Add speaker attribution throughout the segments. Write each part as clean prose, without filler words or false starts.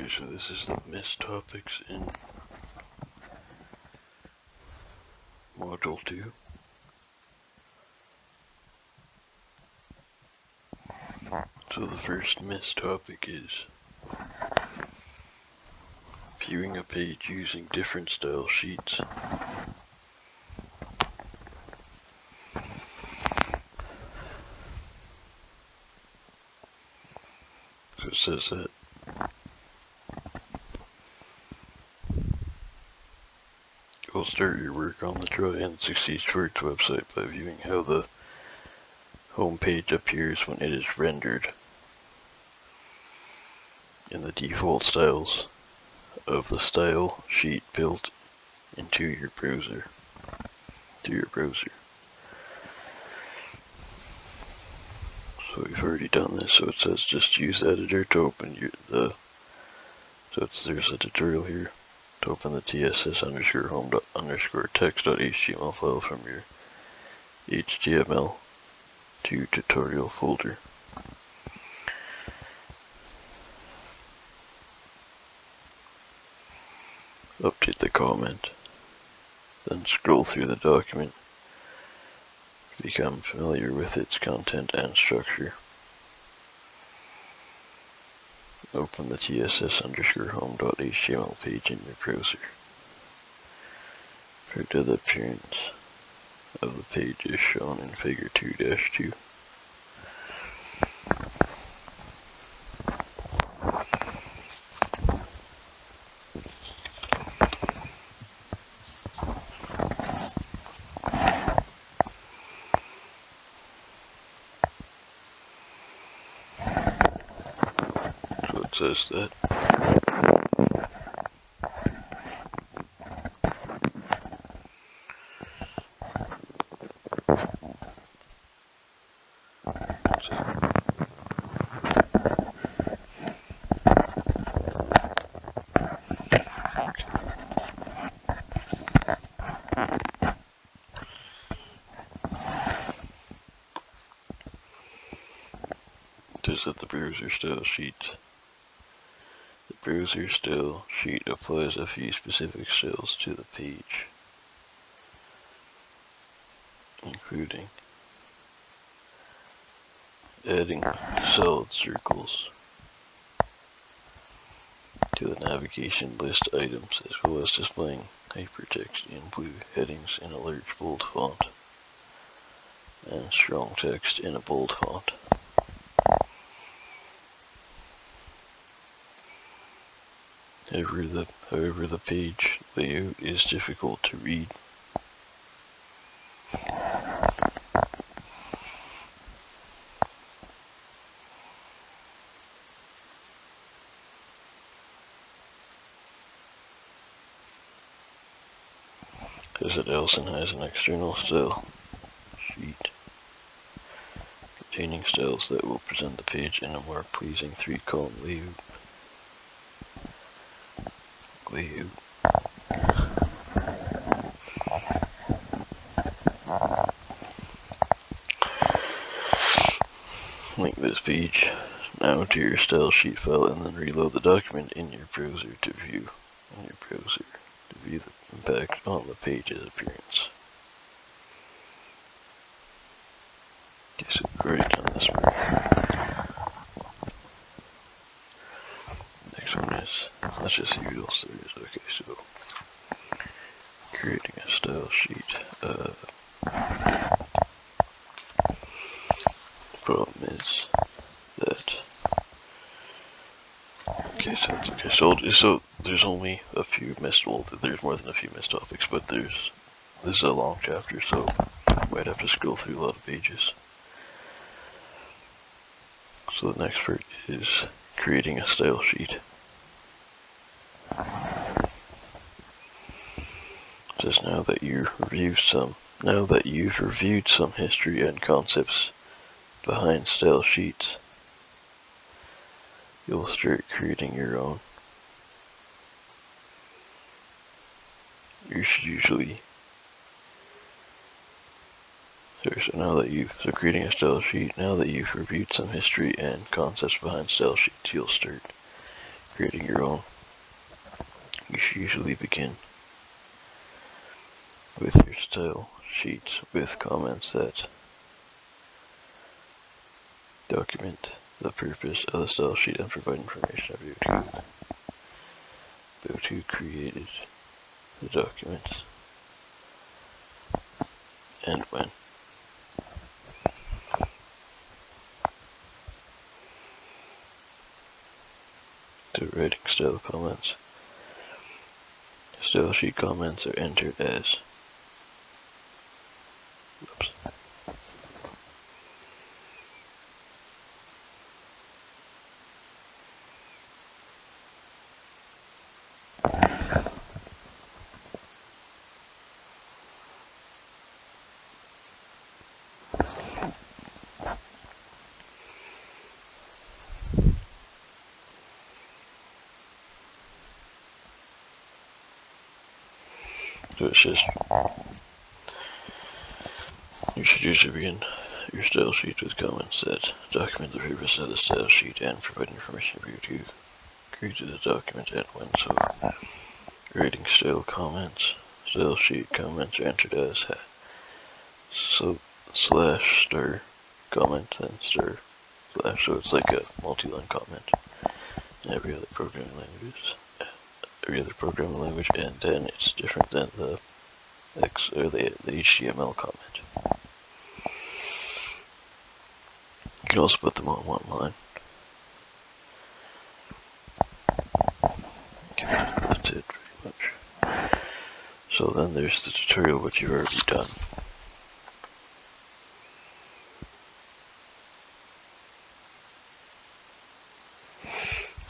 Speaker 1: Okay, so this is the missed topics in Module 2. So the first missed topic is viewing a page using different style sheets. So it says that you'll start your work on the Try and Succeed Shorts website by viewing how the home page appears when it is rendered in the default styles of the style sheet built into your browser. So we've already done this, so it says just use editor to open there's a tutorial here to open the tss_home_text.html file from your HTML2 tutorial folder. Update the comment, then scroll through the document, become familiar with its content and structure. Open the tss_home.html page in your browser. Refer to the appearance of the page is shown in Figure 2-2. So it says that the browser style sheet. The browser style sheet applies a few specific styles to the page, including adding solid circles to the navigation list items, as well as displaying hypertext in blue headings in a large bold font and strong text in a bold font. However, the page layout is difficult to read. Because it also has an external style sheet containing styles that will present the page in a more pleasing 3-column layout. Link this page now to your style sheet file and then reload the document in your browser to view the impact on the page's appearance. Okay, so we've already done this part. Next one is, let's just see what else there is. Okay, so creating a style sheet. Problem is that so there's only a few missed. Well, there's more than a few missed topics, but this is a long chapter, so you might have to scroll through a lot of pages. So the next part is creating a style sheet. It says now that you've reviewed some history and concepts behind style sheets, you'll start creating your own. Creating a style sheet, now that you've reviewed some history and concepts behind style sheets, you'll start creating your own, you should usually begin with your style sheets with comments that document the purpose of the style sheet and provide information about who created the documents and when. To writing style comments. Style sheet comments are entered as So it's just, you should usually begin your style sheet with comments that document the purpose of the style sheet and provide information for you to create the document and when. So, writing style comments, style sheet comments are entered as slash star comment, then star slash, so it's like a multi-line comment in every other programming language, and then it's different than the the HTML comment. You can also put them on one line. Okay, that's it pretty much. So then there's the tutorial which you've already done.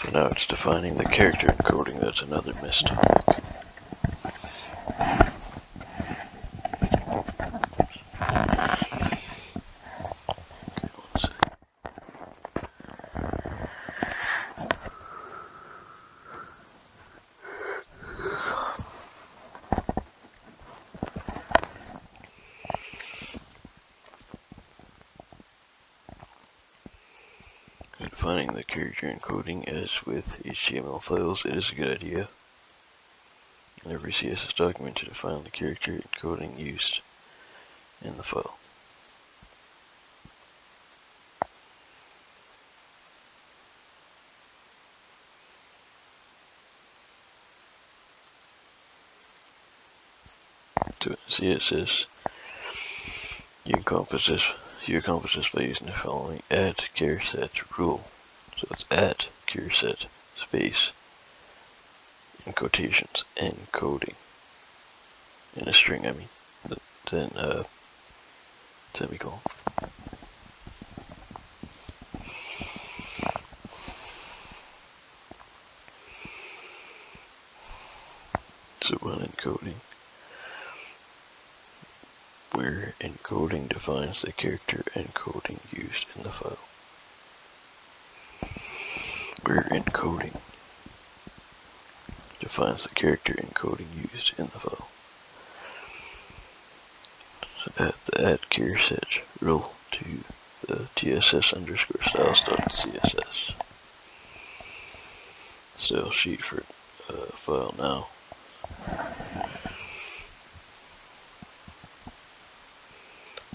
Speaker 1: So now it's defining the character encoding. That's another missed topic. Defining the character encoding as with HTML files, it is a good idea in every CSS document to define the character encoding used in the file. To CSS, you accomplish this by using the following @charset rule. So it's @charset space in quotations encoding in a string. I mean, then semicolon. So when encoding, where encoding defines the character encoding used in the file. Where encoding defines the character encoding used in the file. So add the @charset rule to the tss_styles.css style sheet for file now.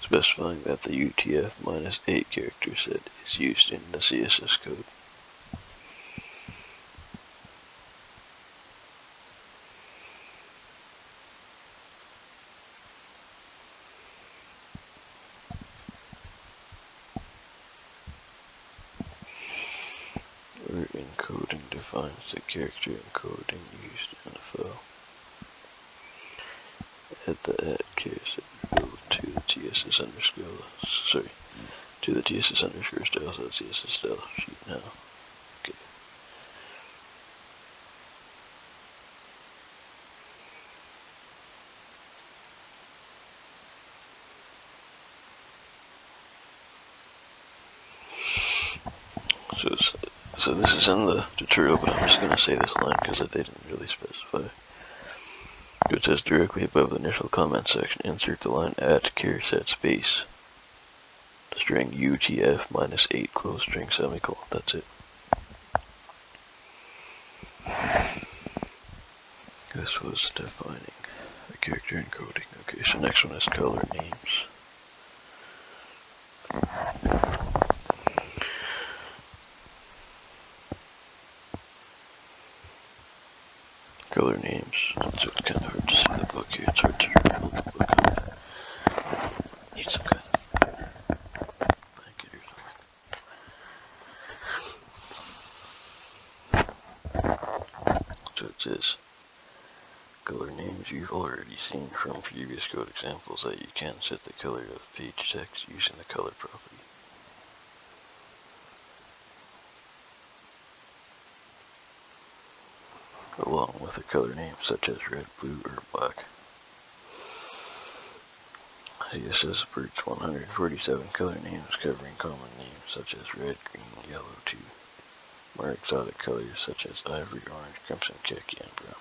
Speaker 1: Specifying that the UTF-8 character set is used in the CSS code. Where encoding defines the character encoding used in the file. Add the @charset rule to the tss_styles.css style sheet now. Okay. So this is in the tutorial, but I'm just going to say this line because they didn't really specify. It says directly above the initial comment section, insert the line @charset space string UTF-8 close string semicolon. That's it. this was defining a character encoding. Okay, so next one is color names. Color names. So it's kind of hard to see the book here. It's hard to build the book up. Need some kind of blanket or something. So it says color names. You've already seen from previous code examples that you can set the color of page text using the color property. Along with a color name such as red, blue, or black. It says for its 147 color names covering common names such as red, green, yellow, to more exotic colors such as ivory, orange, crimson, khaki, and brown.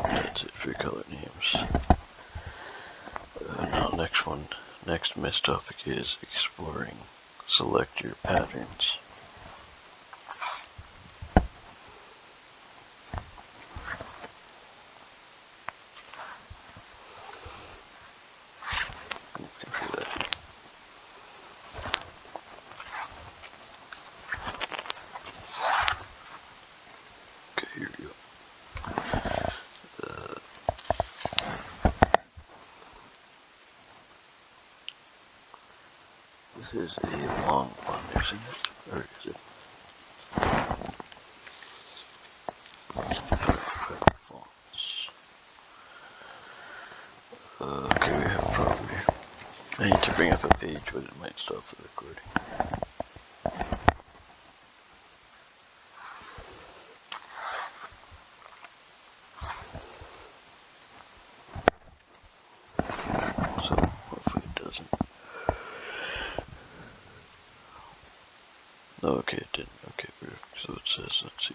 Speaker 1: That's it for color names. Now next missed topic is exploring selector patterns. Okay, here we go. This is a long one, isn't it? Or is it? Fonts. Okay, we have a problem here. I need to bring up a page, but it might stop the recording. So, hopefully it doesn't. No, okay, it didn't. Okay, perfect. So it says, let's see.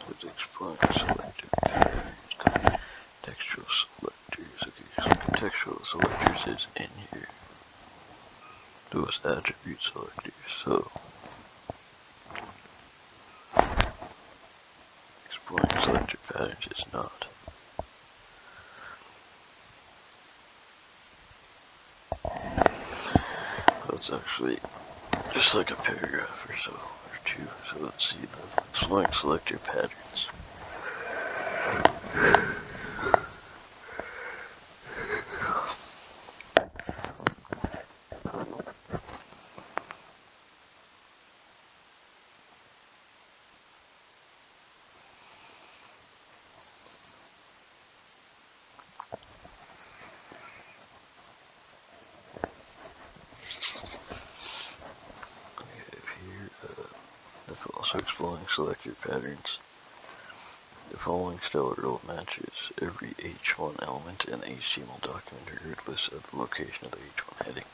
Speaker 1: It's exploring selector patterns. Textual selectors. Okay, so contextual selectors is in here. Those attribute selectors. So exploring selector patterns is not. So it's actually just like a paragraph or so, or two. So let's see the exploring selector patterns. Also exploring selector patterns. The following stellar rule matches every H1 element in the HTML document regardless of the location of the H1 heading.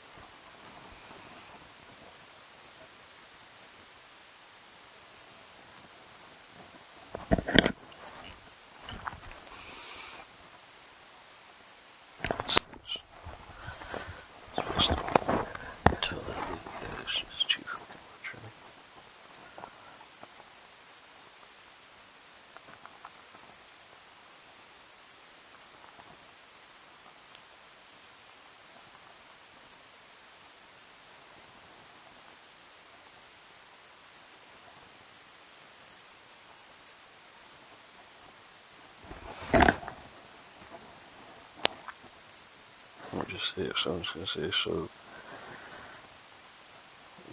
Speaker 1: just say, if someone's going to say, so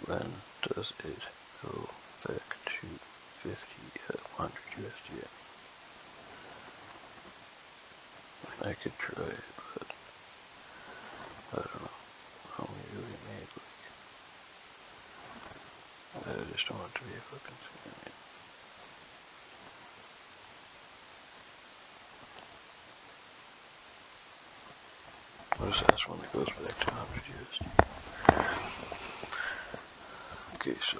Speaker 1: when does it go back to 50 at 100 USD? I could try it, but I don't know. How many really made, like, I just don't want it to be a fucking thing. What is this one that goes back to 100 USD? Okay, so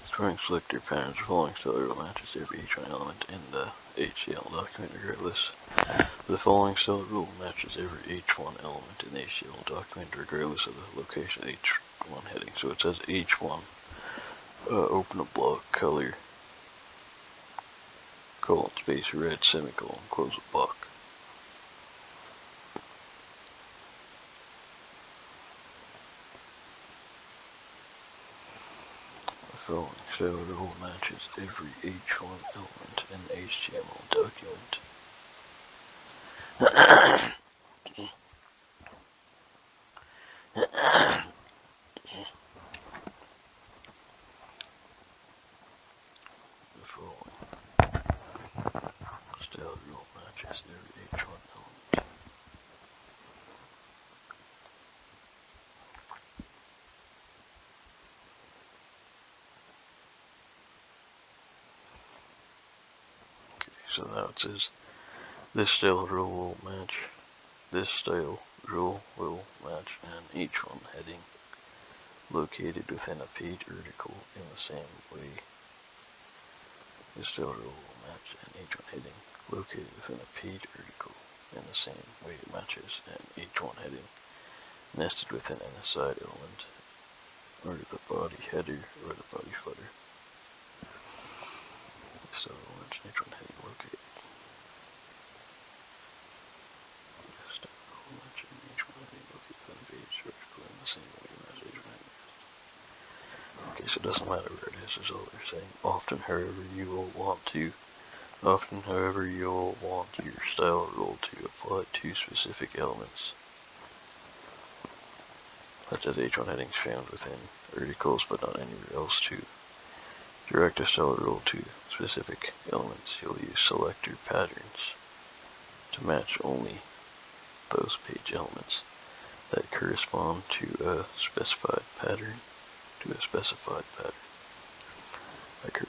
Speaker 1: storing selector patterns or following stellar rule matches every each one element in the HCL document regardless. The following stellar rule matches every H1 element in the HCL document regardless of the location of H1 heading. So it says H1, open a block, color, colon, space, red, semicolon, close a block. The following stellar rule matches every H1 element in the HTML document. The following stellar rule matches every H1 element. Okay, so now it says this style rule will match, this style rule will match an H1 heading located within a page article in the same way. This style rule will match an H1 heading located within a page article in the same way it matches an H1 heading nested within an aside element, or the body header, or the body footer. This style rule matches an H1 heading located. This style rule matches an H1 heading located within a page article in the same way it matches H1 heading. Okay, so it doesn't matter where it is all they're saying. Often, however, you'll want your style rule to apply to specific elements, such as H1 headings found within articles but not anywhere else. To direct a style rule to specific elements, you'll use selector patterns to match only those page elements that correspond to a specified pattern. Okay.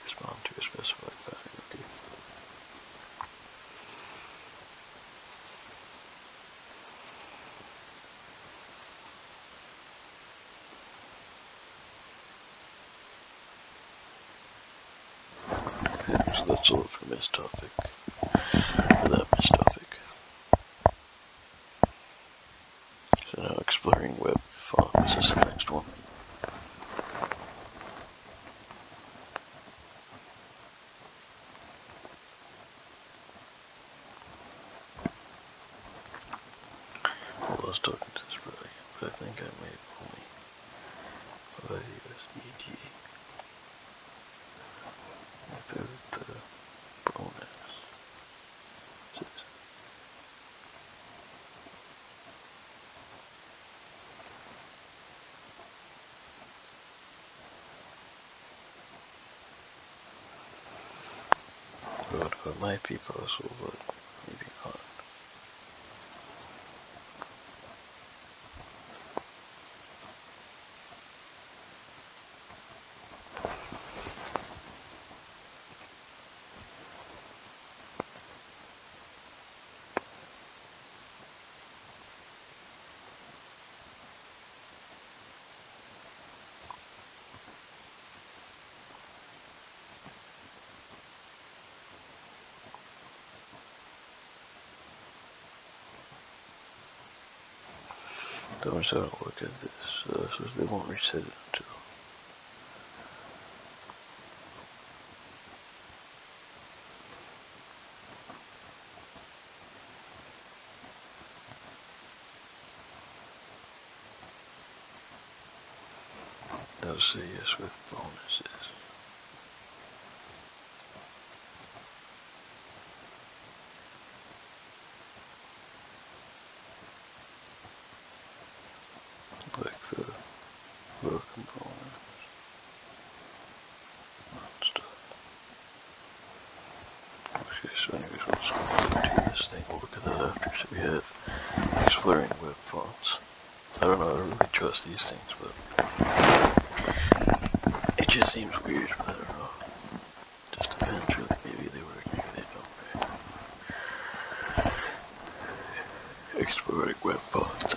Speaker 1: So that's all for this topic, for that Miss topic. So now exploring web fonts is the next one. Well, I was talking to this brother, but I think I made only 5 USD without the bonus. But it might be possible, but maybe not. Don't look at this, so they won't reset it until. They'll say yes with bonuses. Okay, so anyways, let's go to this thing. We'll look at that after. So we have exploring web fonts. I don't know, I don't really trust these things, but it just seems weird, but I don't know. Just depends, really. Maybe they work, maybe they don't, right? Exploring web fonts.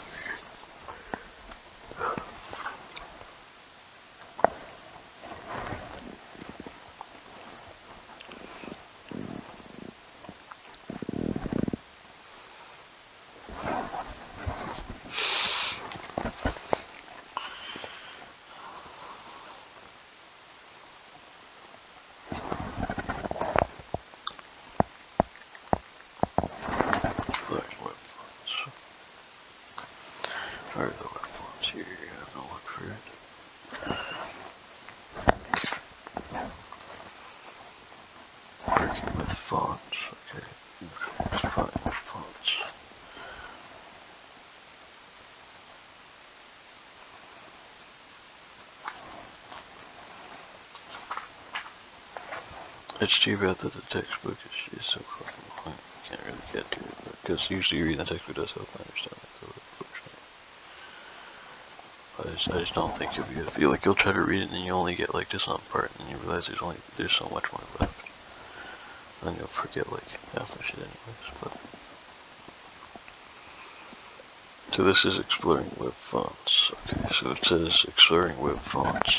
Speaker 1: Where are the web fonts here? I have no look for it. Working with fonts. Okay. Fine with fonts. It's too bad that the textbook is so fucking long. I can't really get to it, because usually reading the textbook does help understand it. I just don't think you'll be able to feel like you'll try to read it and you only get like this one part and you realize there's so much more left. And then you'll forget like half the shit anyways, but. So this is exploring web fonts. Okay, so it says exploring web fonts.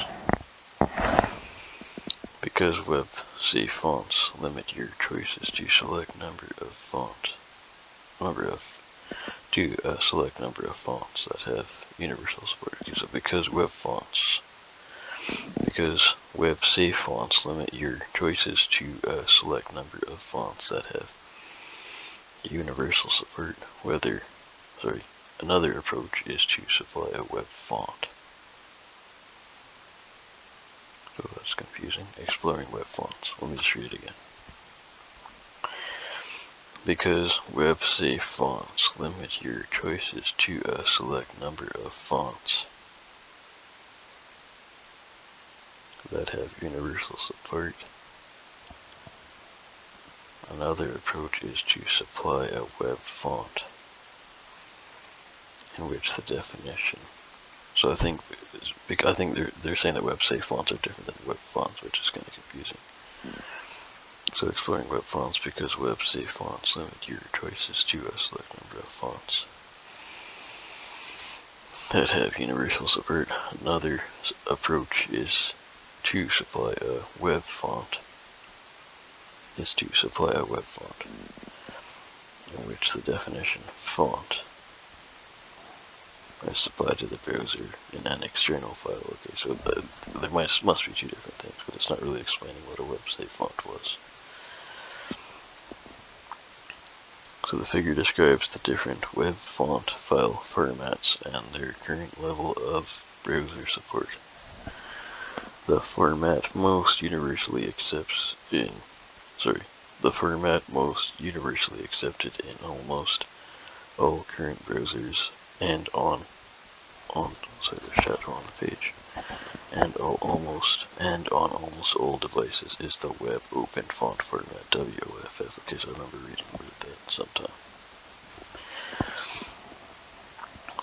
Speaker 1: Because WebC fonts limit your choices to select number of fonts. Select number of fonts that have universal support. Okay, so because WebC fonts limit your choices to a select number of fonts that have universal support, another approach is to supply a web font. So that's confusing. Exploring web fonts. Let me just read it again. Because WebC fonts limit your choices to a select number of fonts that have universal support, another approach is to supply a web font in which the definition. So I think they're saying that WebC fonts are different than web fonts, which is kind of confusing. So exploring web fonts because WebC fonts limit your choices to a select number of fonts that have universal support. Another approach is to supply a web font. In which the definition font is supplied to the browser in an external file. Okay, so there must be two different things, but it's not really explaining what a WebC font was. So the figure describes the different web font file formats and their current level of browser support. The format most universally accepted in almost all current browsers and on almost all devices is the Web Open Font format, WOFF. Okay, so I remember reading about that sometime.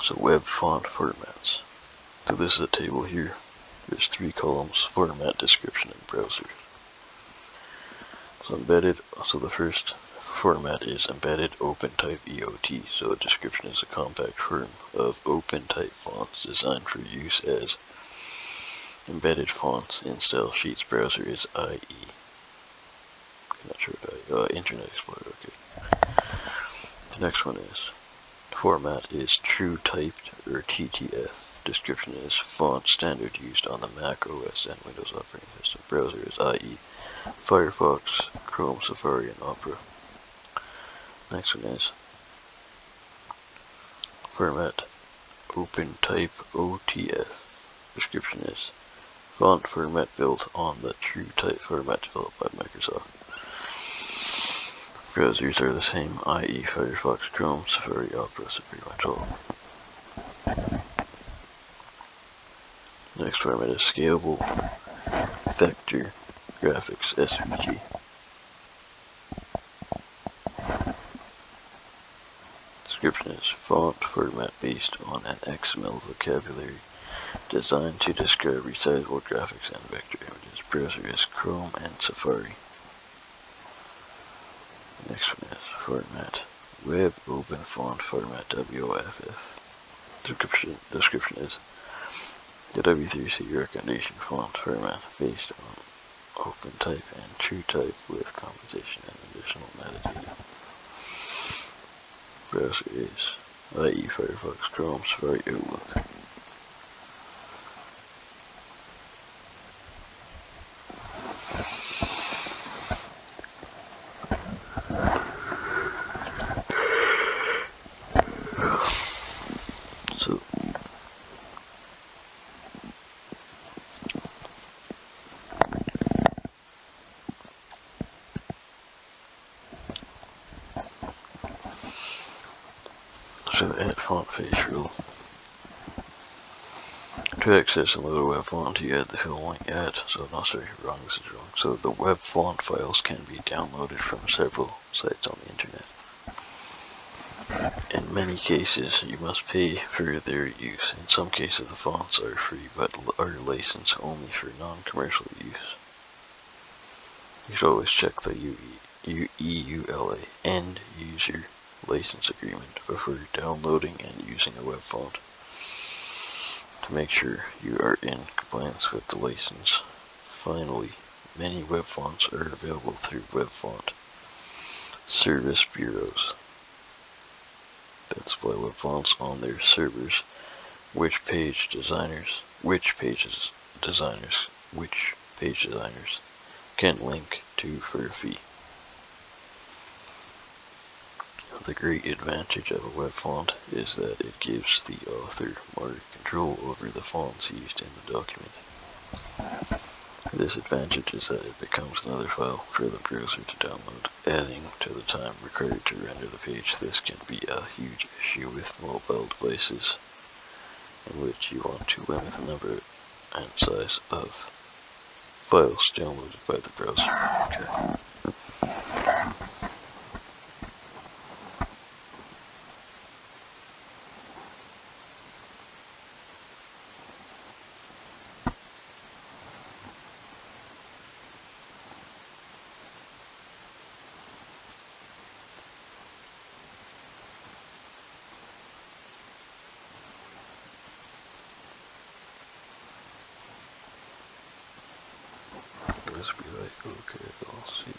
Speaker 1: So web font formats. So this is a table here. There's 3 columns: format, description, and browser. So the first format is embedded OpenType EOT. So a description is a compact form of OpenType fonts designed for use as embedded fonts in style sheets. Browser is IE. I'm not sure what Internet Explorer. Okay. The next one is format is True Typed or TTF. Description is font standard used on the Mac OS and Windows operating system. Browser is IE, Firefox, Chrome, Safari, and Opera. Next one is format OpenType OTF. Description is font format built on the True Type format developed by Microsoft. Browsers are the same: IE, Firefox, Chrome, Safari, Opera, so pretty much all. Next format is Scalable Vector Graphics, SVG. Description is font format based on an XML vocabulary designed to describe resizable graphics and vector images. Browser is Chrome and Safari. Next one is format. Web Open Font Format WOFF. Description is the W3C recommendation font format based on OpenType and TrueType with compensation and additional metadata. Browser is IE, Firefox, Chrome, Safari, Outlook. So add font face rule. To access and load a web font, you add the following this is wrong. So the web font files can be downloaded from several sites on the internet. In many cases, you must pay for their use. In some cases, the fonts are free, but are licensed only for non-commercial use. You should always check the EULA end user license agreement before downloading and using a web font to make sure you are in compliance with the license. Finally, many web fonts are available through web font service bureaus that supply web fonts on their servers, which page designers can link to for a fee. The great advantage of a web font is that it gives the author more control over the fonts used in the document. The disadvantage is that it becomes another file for the browser to download, adding to the time required to render the page. This can be a huge issue with mobile devices, in which you want to limit the number and size of files downloaded by the browser. Okay. Let's be like, okay, I'll see.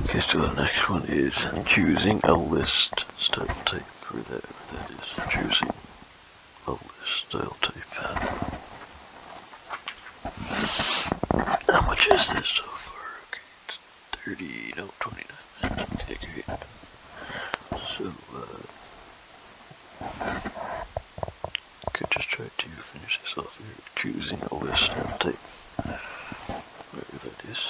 Speaker 1: Okay, so the next one is choosing a list style type, for that is choosing a list style type. How much is this so far? Okay, it's 29 minutes. Okay, great. So, could just try to finish this off here. Choosing a list style type, whatever that is.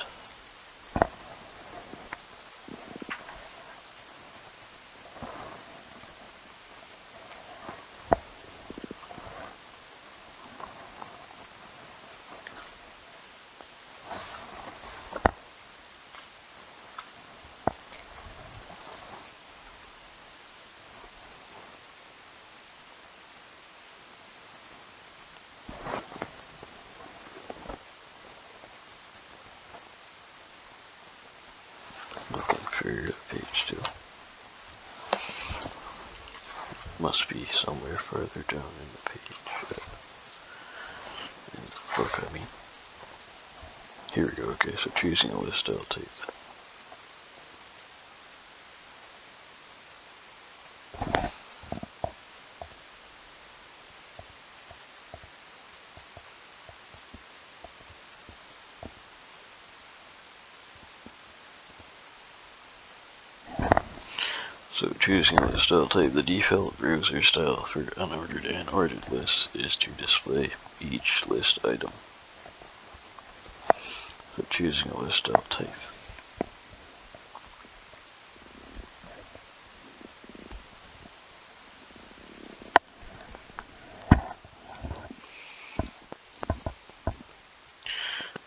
Speaker 1: Looking for the page 2. Must be somewhere further down in the page. In the book, I mean. Here we go. Okay, so choosing a list style type. So choosing a list style type, the default browser style for unordered and ordered lists is to display each list item. So choosing a list style type.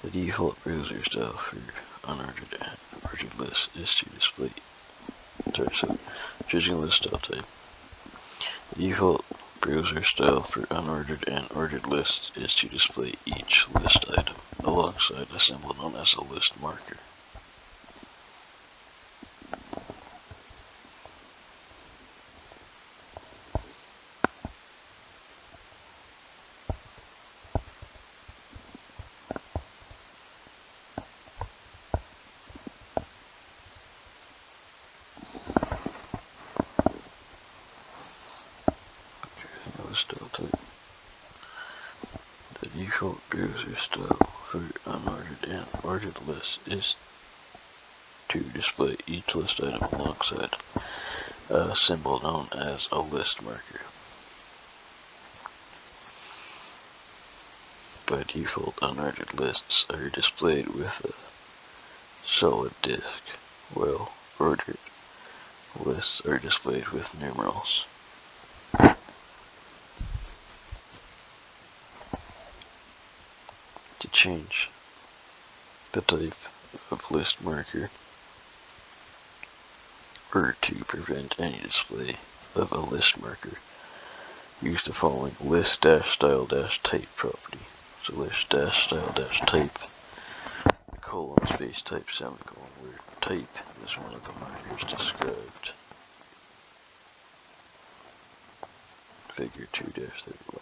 Speaker 1: The default browser style for unordered and ordered lists is to display. So choosing a list style type. The default browser style for unordered and ordered lists is to display each list item alongside a symbol known as a list marker. The default browser style for unordered and ordered lists is to display each list item alongside a symbol known as a list marker. By default, unordered lists are displayed with a solid disk, while ordered lists are displayed with numerals. To change the type of list marker, or to prevent any display of a list marker, use the following list-style-type property. So list-style-type, colon space type semicolon, where type is one of the markers described. Figure 2-31.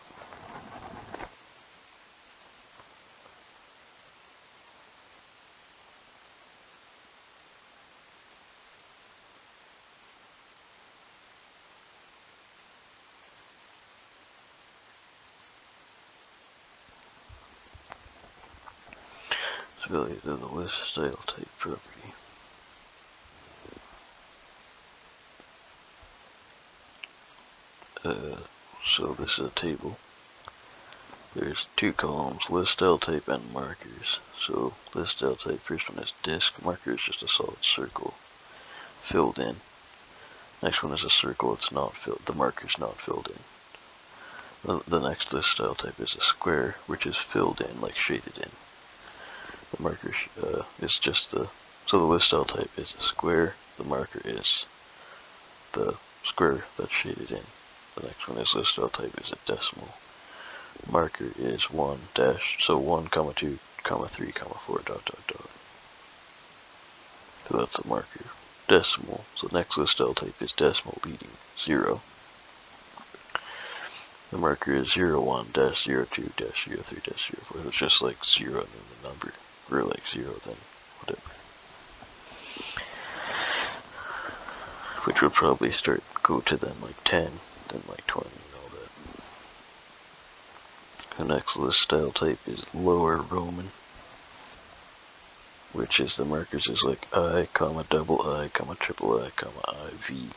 Speaker 1: Value of the list style type property. So this is a table. There's two columns, list style type and markers. So list style type, first one is disk, marker is just a solid circle filled in. Next one is a circle, it's not filled, the marker's not filled in. The next list style type is a square, which is filled in, like shaded in. The marker is just so the list style type is a square, the marker is the square that's shaded in. The next one is list style type is a decimal. Marker is 1 dash, so 1, 2, 3, 4, ... So that's the marker. Decimal, so the next list style type is decimal leading 0. The marker is 01 dash 02 dash 03 dash 04. It's just like 0 and then the number. Or like 0 then whatever. Which would probably go to then like 10, then like 20 and all that. The next list style type is lower Roman, which is the markers is like I, double I, triple I, IV.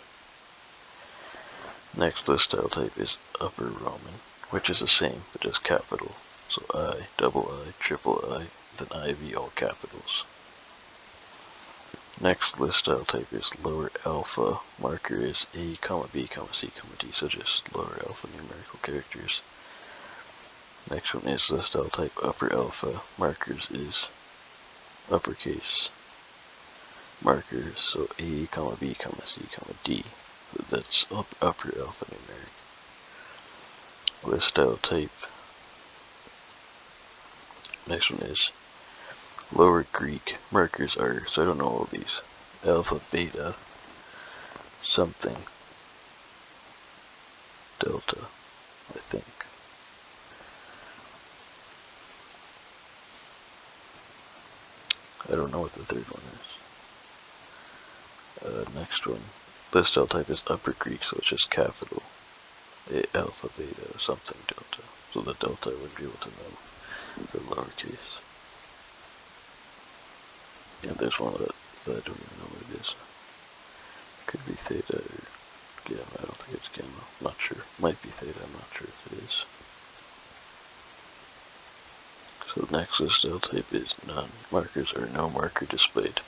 Speaker 1: Next list style type is upper Roman, which is the same but just capital. So I, double I, triple I, then IV, all capitals. Next list style type is lower alpha. Marker is A, B, C, D, so just lower alpha numerical characters. Next one is list style type upper alpha. Markers is uppercase markers, so A, B, C, D. So that's upper alpha numeric. List style type. Next one is lower Greek. Markers are, so I don't know all these. Alpha, beta, something, delta, I think. I don't know what the third one is. Next one. The style type is upper Greek, so it's just capital. Alpha, beta, something, delta. So the delta I wouldn't be able to know for lowercase. And there's one that I don't even know what it is. Could be theta or gamma. I don't think it's gamma. I'm not sure. Might be theta. I'm not sure if it is. So the next list style type is none. Markers or no marker displayed.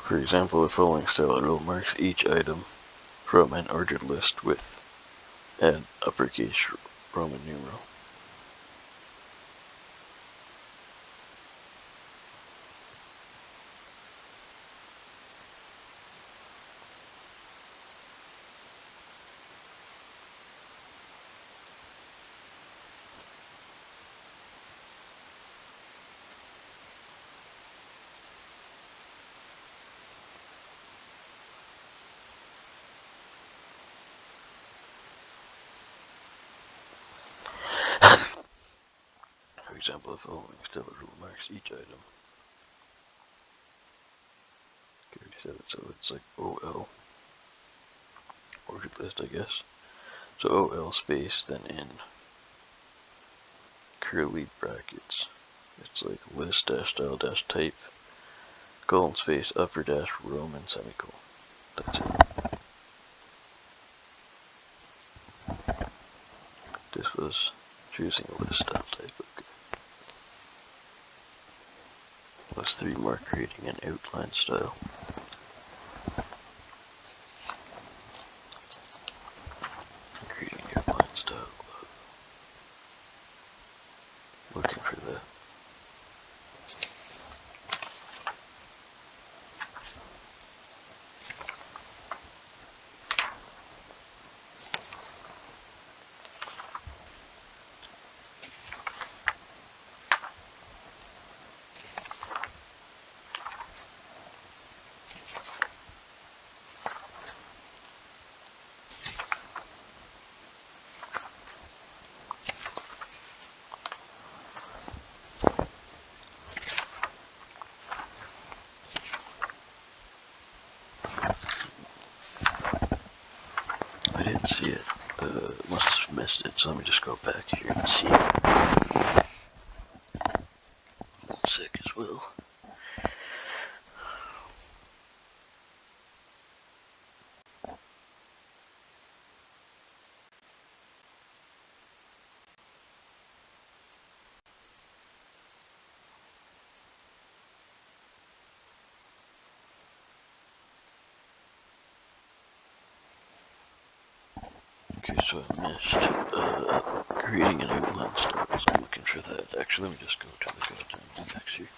Speaker 1: For example, the following style rule marks each item from an ordered list with an uppercase Roman numeral. For example, the following style rule marks each item. 37, so it's like OL. Ordered list, I guess. So OL space, then in curly brackets. It's like list dash style dash type, colon space, upper dash Roman semicolon. That's it. This was choosing a list style type. Okay. Plus 3 more creating an outline style. Creating an outline style. Looking for that. I didn't see it. Must have missed it, so let me just go back here and see it. I'm sick as well. Okay, so I missed creating an outline style, so I'm looking for that. Actually, let me just go to the goddamn index here.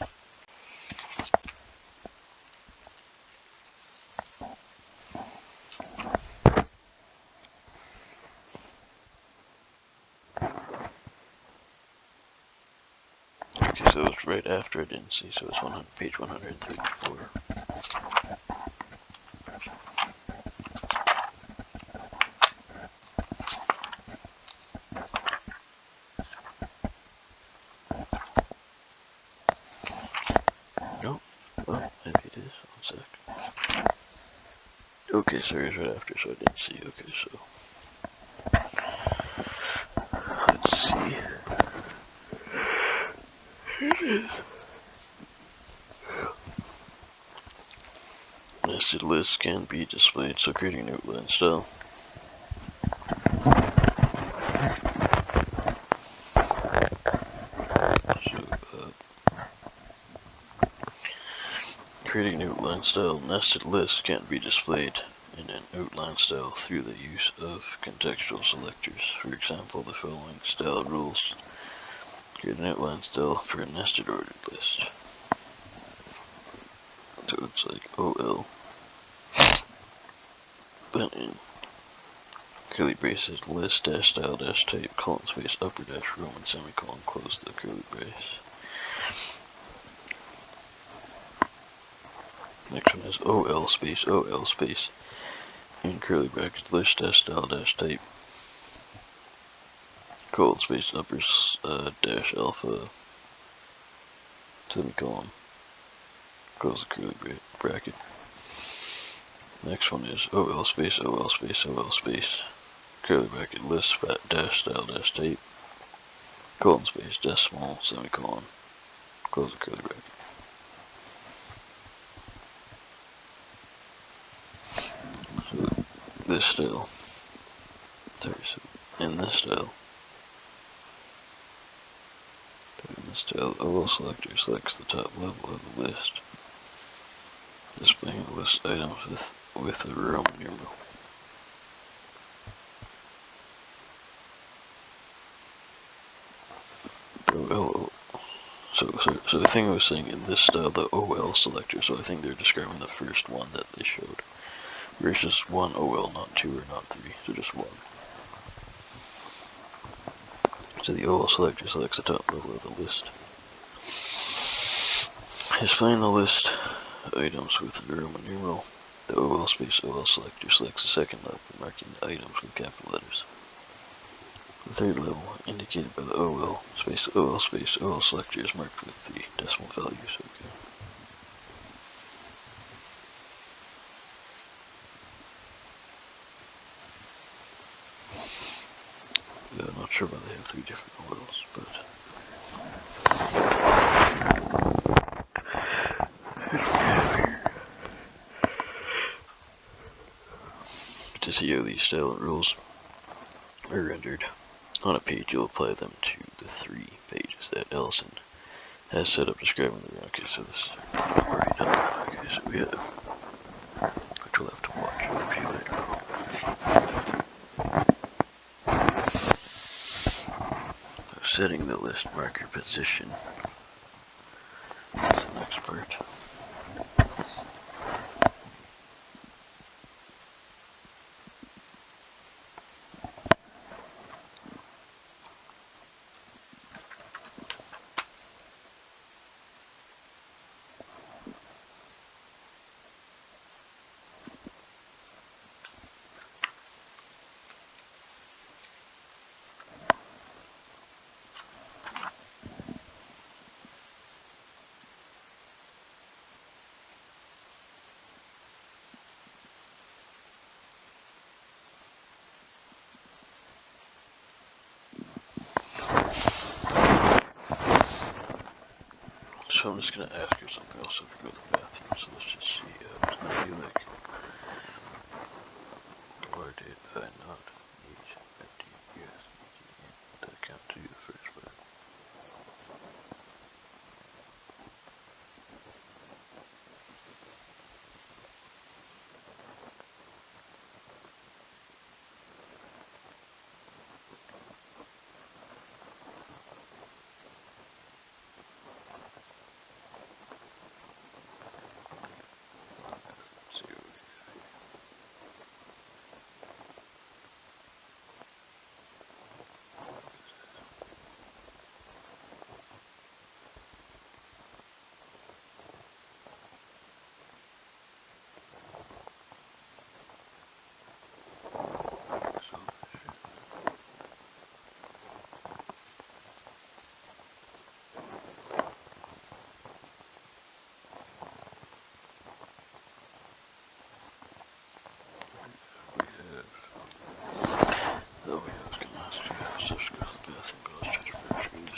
Speaker 1: Okay, so it's right after I didn't see, so it's page 134. Nope. Well, maybe it is. 1 sec. Okay, so it's right after, so I didn't see. Okay, so let's see. It is. Nested lists can be displayed, so creating an outline style. Creating an outline style, nested lists can be displayed in an outline style through the use of contextual selectors. For example, the following style rules. Create an outline style for a nested ordered list. So it's like OL. Then in curly braces, list dash style dash type, colon space, upper dash Roman semicolon, close the curly brace. Next one is OL space, in curly brackets, list dash style dash type, colon space upper dash alpha semicolon, close the curly bracket. Next one is OL space, OL space, OL space, curly bracket list fat dash style dash type, colon space decimal semicolon, close the curly bracket. So this style, in this style, the OL selector selects the top level of the list, displaying the list items with a Roman numeral. So the thing I was saying, in this style, the OL selector, so I think they're describing the first one that they showed, versus one OL, not two or not three, so just one. So the OL selector selects the top level of the list. Displaying the list items with the Roman numeral, the OL space OL selector selects the second level, marking the items with capital letters. The third level, indicated by the OL space OL selector, is marked with the decimal values. Okay. Yeah, I'm not sure why they have three different OLs, but to see how these style rules are rendered on a page, you'll apply them to the 3 pages that Ellison has set up describing the. Okay, so this is already done. Okay, so we have, which we'll have to watch and review later. So setting the list marker position. That's the next part. So I'm just going to ask her something else if we go to the bathroom, so let's just see. It's going to be like, why did I not need FTUS? That count to the first part.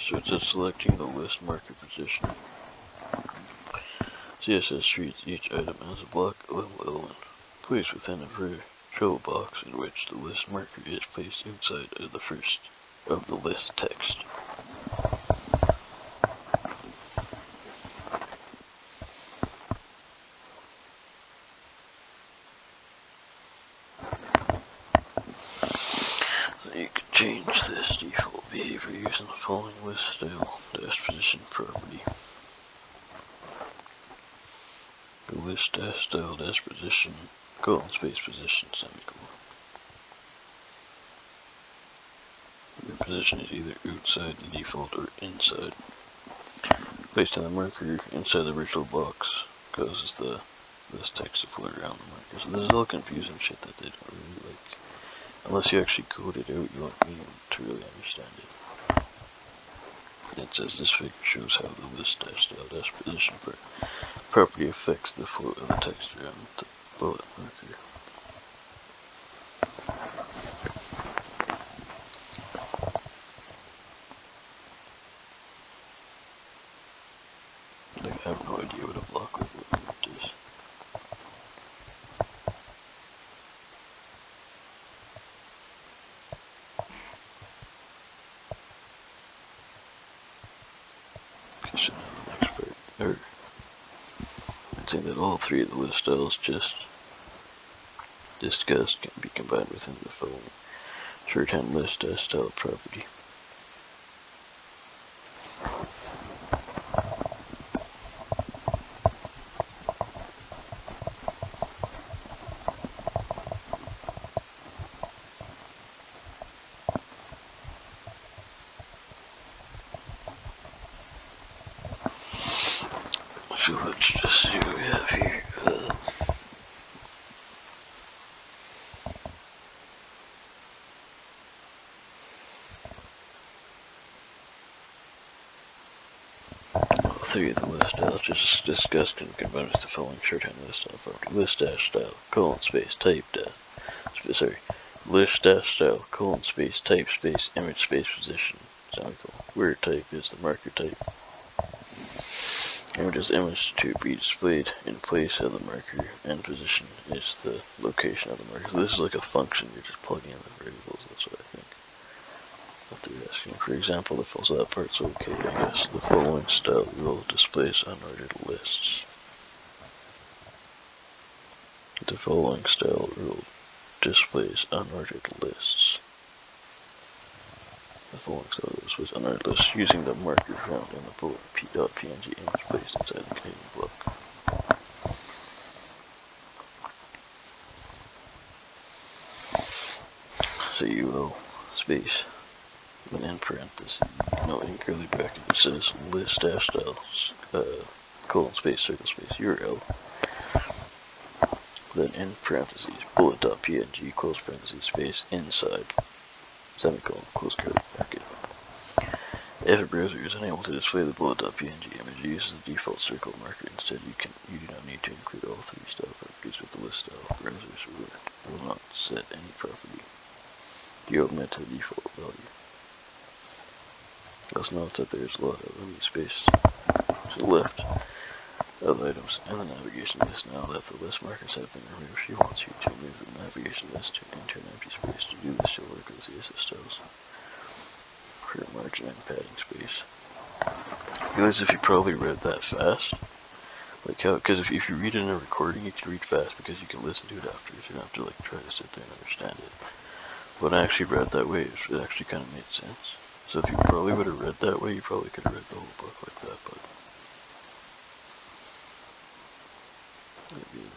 Speaker 1: So it says selecting the list marker position. CSS treats each item as a block level element placed within a virtual box in which the list marker is placed inside of the first of the list text. You can change this default behavior using the following list style dash position property. The list dash style dash position colon space position semicolon. The position is either outside the default or inside. Placed in the marker inside the virtual box causes this text to float around the marker. So this is all confusing shit that they don't really like unless you actually code it out, you won't need to really understand it. It says this figure shows how the list dash style dash position property affects the flow of the text around the bullet marker. Like, I have no idea what a block overload is. Okay, so now the next part, I'd say that all three of the list styles just discussed can be combined within the following shorthand list dash style property. So let's just see what we have here. Three of the list styles just discussed and combined with the following shorthand list style property. List dash style, colon space, type dash, list dash style, colon space, type space, image space, position, semicolon. Where type is the marker type. Image's image to be displayed in place of the marker, and position is the location of the marker. So this is like a function, you're just plugging in the variables, that's what I think. What they're asking. For example, if also that part's okay, I guess. The following style rule displays unordered lists. The following style rule displays unordered lists. The following style rule displays unordered lists using the marker found in the bullet p.png image placed inside the Canadian block. So you will space. Then in parentheses, in curly bracket, it says list dash styles, colon space, circle space, URL. Then in parentheses, bullet.png, close parentheses, space, inside, semicolon, close curly bracket. If a browser is unable to display the bullet.png image, it uses the default circle marker. Instead, you do not need to include all three style properties with the list style. Browsers will not set any property. You omit the default value. Let's note that there's a lot of empty space to the left of items in the navigation list. Now that the list markers have been removed, she wants you to move the navigation list into an empty space. To do this, you'll work with CSS styles for margin and padding space. I realize if you probably read that fast, like how, because if you read it in a recording, you can read fast because you can listen to it afterwards. You don't have to like try to sit there and understand it. When I actually read that way, it actually kind of made sense. So if you probably would have read that way, you probably could have read the whole book like that, but I mean,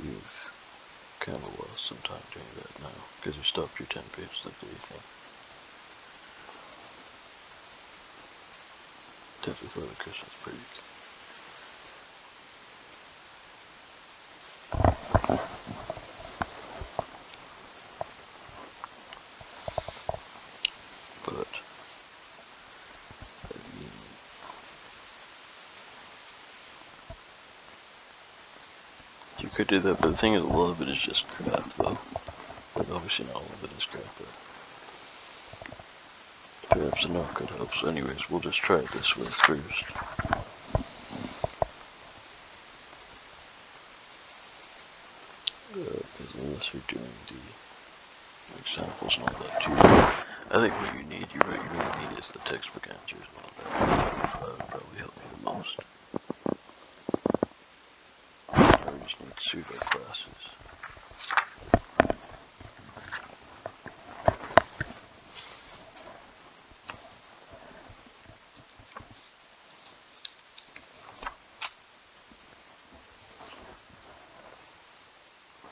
Speaker 1: you've kind of lost some time doing that now, because you stopped your 10 pages a day thing. Tips before the Christmas break. But I mean, you could do that, but the thing is, a lot of it is just crap, though. Like, obviously not all of it is crap, but perhaps the note could help. So anyways, we'll just try it this way first. Because unless you're doing the examples and all that too, I think what you need, you really need is the textbook answers and all that. That would probably help you the most. I just need pseudo classes.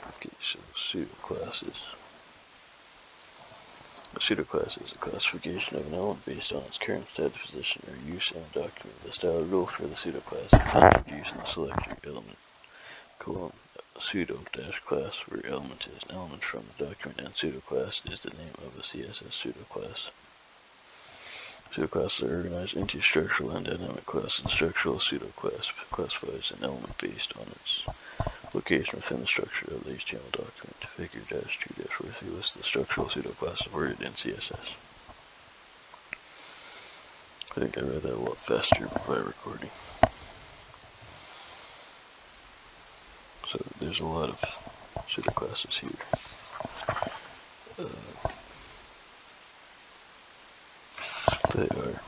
Speaker 1: Okay, so pseudo classes. A pseudoclass is a classification of an element based on its current status, position, or use in a document. The style rule for the pseudoclass is introduced in the selector element colon pseudo dash class where element is an element from the document and pseudo class is the name of the CSS pseudo class. Pseudo classes are organized into structural and dynamic classes. The structural pseudo class classifies an element based on its location within the structure of the HTML document. Figure -2-43 lists the structural pseudo classes worded in CSS. I think I read that a lot faster by recording. So there's a lot of pseudo classes here. They are.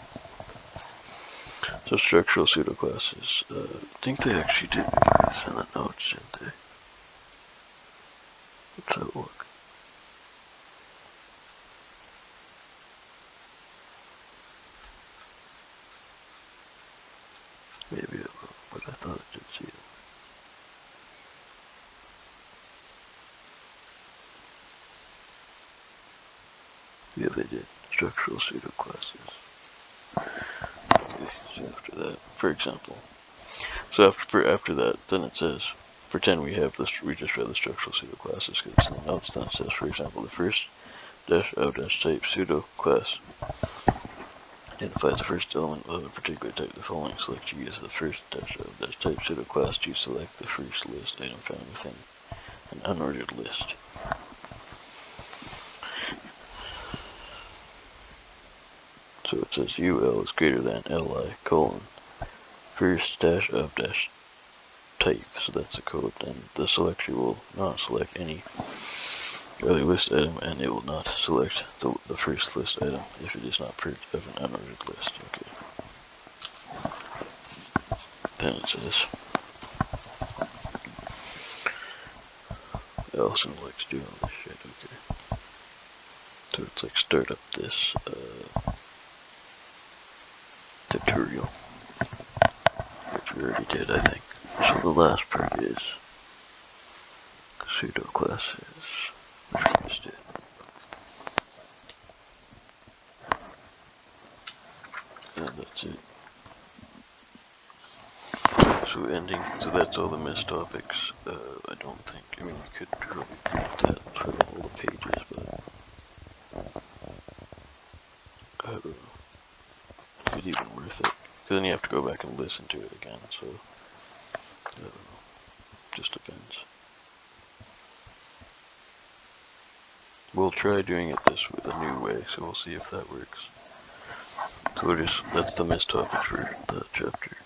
Speaker 1: So structural pseudo classes. I think they actually did this in the notes, didn't they? Let's have a look. Maybe I will, but I thought I did see it. Yeah, they did. Structural pseudo classes. Okay, so after that, for example, so after that, then it says, pretend we have this. We just read the structural pseudo classes because it's in the notes. Then it says, for example, the first -of-type pseudo class identifies the first element of a particular type. The following select G as the first -of-type pseudo class to select the first list item found within an unordered list. So it says UL is greater than LI colon first -of-type. So that's the code, and the selector will not select any other list item, and it will not select the first list item if it is not part of an unordered list. Okay. Then it says, I also like to do all this shit. Okay. So it's like start up this tutorial, which we already did, I think. So the last part is pseudo classes, which we just did. And that's it. So so that's all the missed topics. I don't think, I mean, you could probably print that for all the pages, but I don't know if it's even worth it. Because then you have to go back and listen to it again, so I don't know. Just depends. We'll try doing it this with a new way, so we'll see if that works. So that's the missed topics for that chapter.